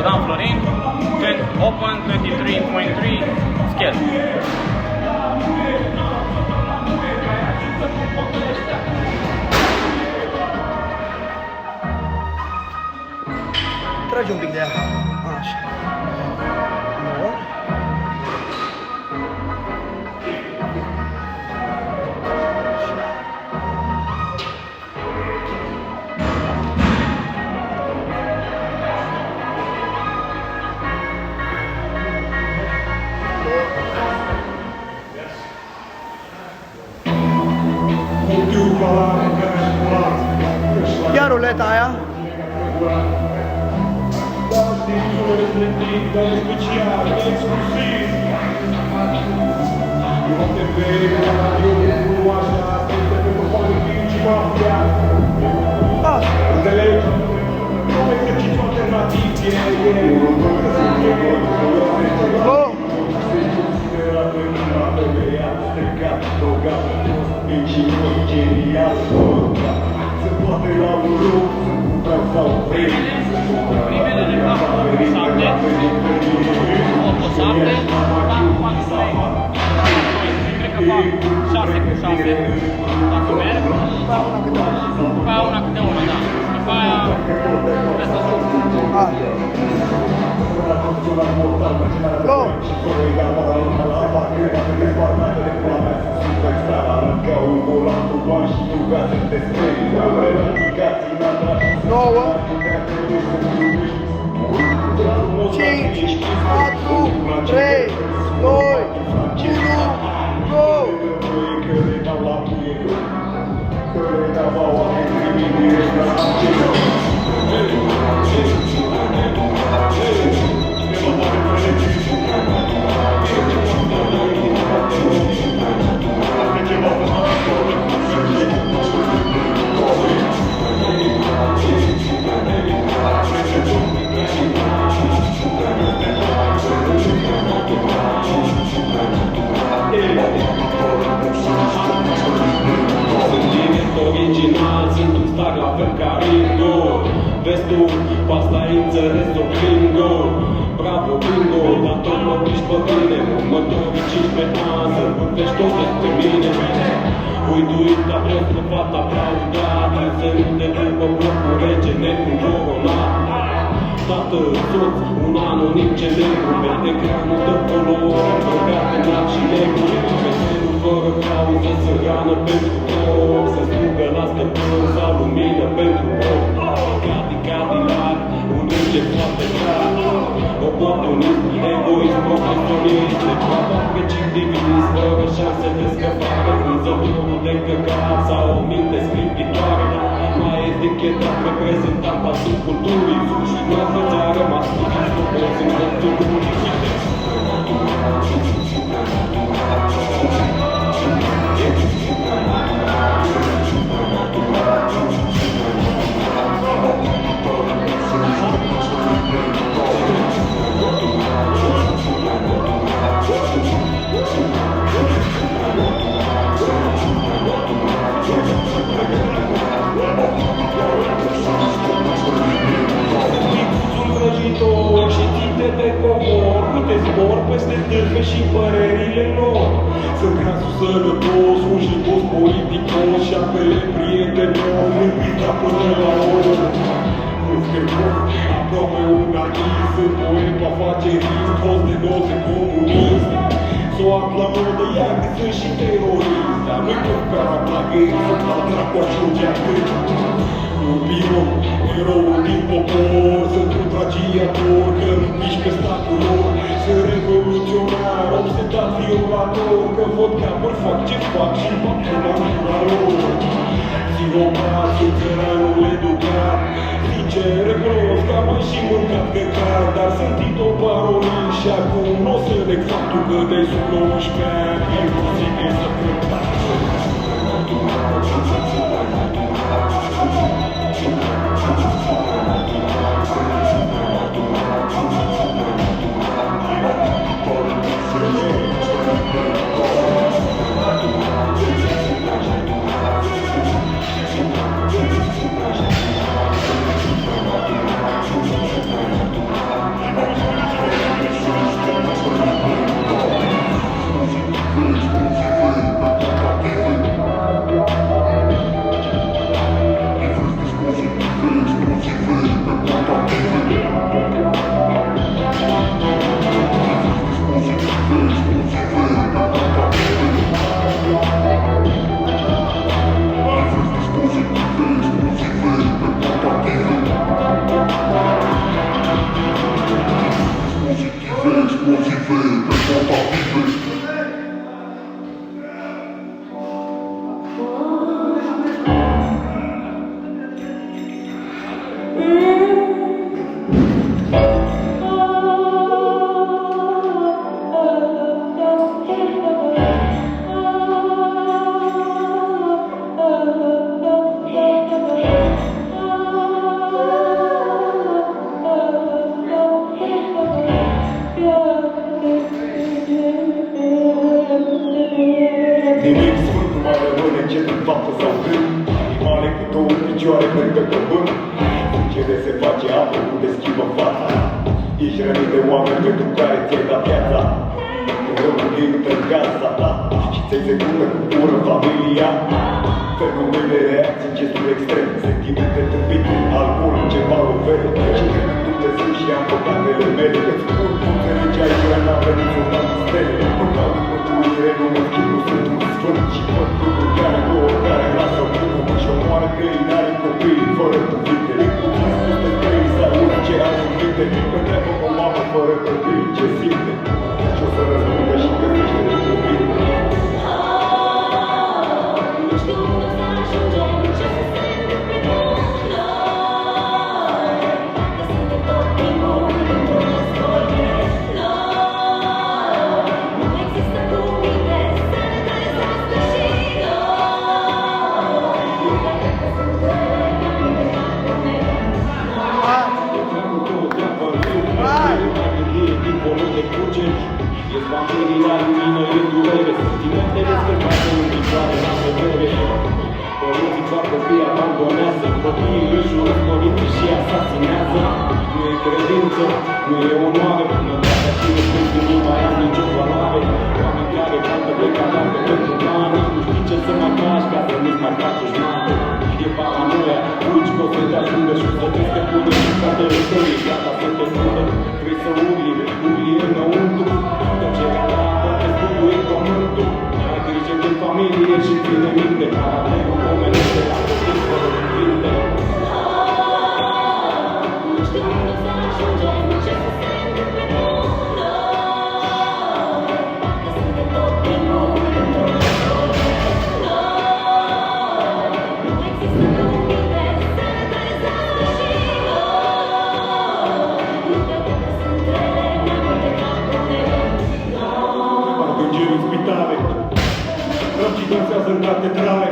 Dan Florin, Open 23.3 scale. Trage un pic de ea. Așa. Bun. Ia ruleta aia. Primele ne fac 8-7, 4-4-3, cred că fac 6-6, dacă merg, ca una câte una, da. După aia, asta sunt. Go! Nouă, 5, 4, 3, 2, 1, go! Original, sunt un star la fel ca Ringo. Vezi tu, pasta ai înțeles o gringo. Bravo bingo, dar tot mă piși pe tine. Următorii 15 ani să vorbești tot despre mine. Uituit, dar vreau să fac aplaudat. Să nu te după blocul rege, necontrolat. Tată, soț, un anonim celebru. Pe ecranul de color, îmbrăcat în lac și negru. Veselul fără cauză, sărană pentru om. Să strugă la stăpân sau lumină pentru om. Cadillac, un înger foarte clar. Oportunist, egoist, profesionist. Nepravac, divinist, fără șanse de scăpare. Vânzătorul de căcat sau o minte scripitoare. Mai etichetat, reprezentant pasul culturii. Și noastră ți-a rămas priviți, nu poți în dreptul. Peste târfe și părerile lor. Sunt casul sănătos, un jigos politicos și apele prietenos, iubita până la oră. Scârboc, aproape un artist, sunt poet, afacerist, host de note comunist. S-o la modă, ia că sunt și terorist, dar nu-i tot caraplagări, sunt la dracu ajunge atât. Un pilot, eroul din popor, sunt un tragiator, că nu mișcă statul lor. Sunt revoluționar, obsedat violator, că văd că apăr, fac ce fac și fac cu natura lor. Țilopat, sunt țăranul educat, sincer, recunosc că am și mâncat căcat, dar sunt tito parolii și acum nu o să neg faptul că de sub 19 ani e posibil să cântați. ce a făcut de schimbă fața. Ești rănit de oameni pentru care ți-ai dat viața. Răul ei intră în casa ta și ți-ai secundă cu ură familia. Fenomene, reacții, gesturi extreme, sentimente tâmpite, alcool, ceva lovere. Și cred în Dumnezeu și am păcatele mele. Îți spun, nu înțelegi aici, n-a venit să dau stele. Nu caut mântuire, nu mă schimb, nu sunt un sfânt. Și văd lucruri care nouă, care lasă bunul. Și omoară că ei n-are copii, fără cuvinte. Îi puțin spus despre ei, să audă ce au în minte. Mă întreabă o mamă fără copii, ce simte. Și o să răspundă și găsește de cuvinte. Evanghelia lumină e durere, sentimentele scăpate în picioare la vedere. Părinții fac copii, abandonează, copiii își urăsc părinții și asasinează. Nu e credință, nu e onoare, bunătatea și respectul nu mai am nicio valoare. Oameni care caută de cadavre pentru bani, nu știi ce să mai faci ca să nu-ți mai faci dușmane. E paranoia, fugi că o să te ajungă și o să te scăpune și spatele tău e gata să te fundă. Vrei să urli înăuntru, tăcerea ta te spune pământul. Ai grijă de familie și ține minte, caracterul omenește la copii fără cuvinte. Răcii dansează în catedrale.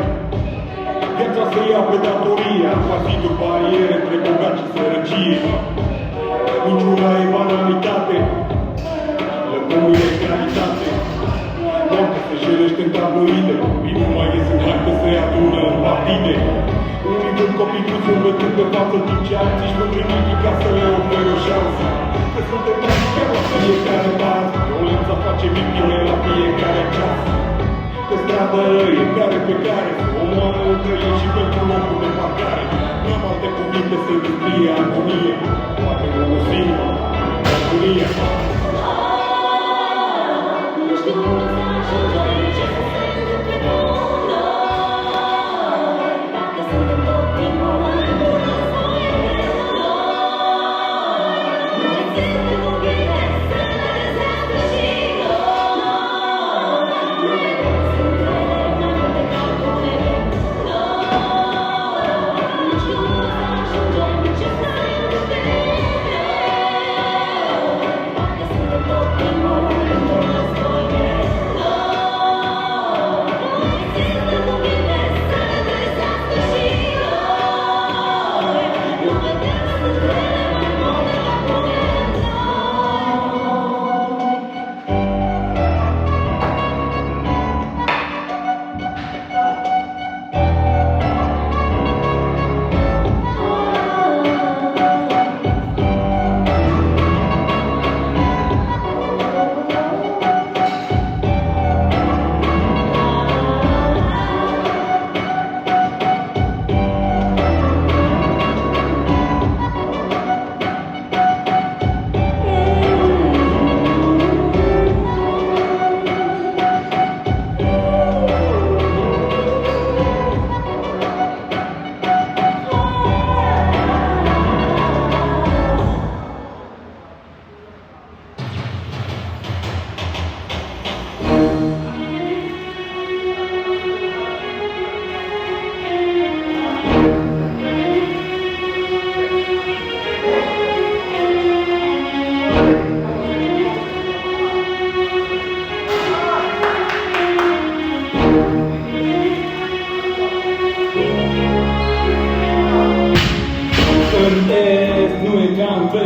Viața se ia pe datorie, apasituri, bariere între bogați și sărăcie. Minciuna e banalitate, lăcomile e claritate. Noapte se șelește în tabloide, vin nu mai ies în hartă, se adună în partide. Unii vând copii cu zâmbetul pe față, timp ce alții își vând nimic ca să le ofere o șansă. Că suntem practicat la fiecare pas, violența face victime la fiecare ceas. Pe stradă e care pe care omoară între ei și pentru locul de parcare. N-am alte cuvinte să descrie agonie, poate unul singur, agonia. Nu știu unde să ajungem, ce să se întâmple cu noi. Dacă suntem tot timpul într-un război între noi. Nu există cuvinte să ne dezească și noi.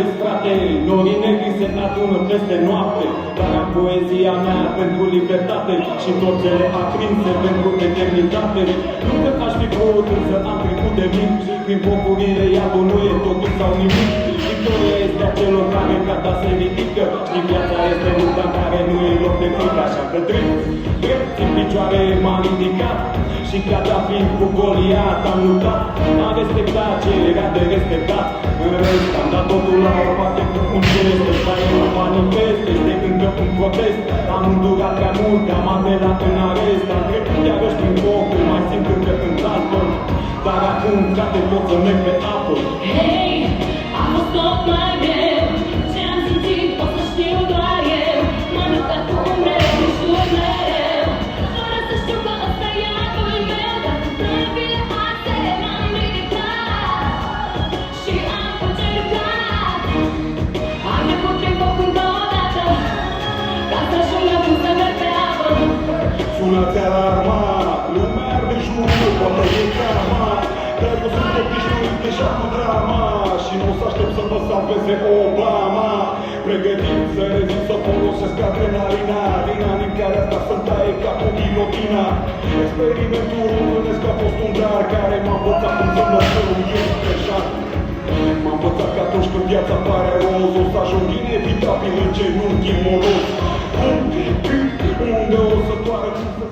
vezi, frate, norii negri se adună peste noapte. Dar am poezia mea pentru libertate și torțele aprinse pentru eternitate. Nu că aș fi vrut, însă am trecut de mic. Prin popurile iadul nu e totul sau nimic. Victoria este a celor care gata se ridică. Știi, viața este lupta în care nu e loc de frică. Așa că drept în picioare m-am ridicat. Și gata fiind cu Goliat am luptat. Am respectat ce era de respectat. În rest am dat totul la o parte cu un gest. Ăsta e un manifest, este încă un protest. Am îndurat prea mult, am apelat în arest. Am trecut iarăși prin focul, mai simt încă în altul. Dar acum, frate, pot să merg pe apă. Hei, a fost tot mai greu. Ce-am simțit o să știu doar eu. M-am luptat cu umbrele și jur mereu. Fără să știu că ăsta e iadul meu. Dar cu prăvile arte m-am ridicat. Și am încercat. Am trecut prin foc încă o dată. Ca să ajung acum să merg pe apă. Sunați alarma, lumea de jur, poate e karma. Dar eu sunt obișnuit deja cu drama și nu o să aștept să mă salveze Obama. Pregătit să rezist, să folosesc adrenalina din anii în care asta să-mi taie ca cu ghilotina. Experimentul românesc a fost un dar care m-a învățat cum să mă săruiesc pe jar. M-a învățat că atunci când viața pare roz, o să ajung inevitabil în genunchi moros. Unde o să doară, cum să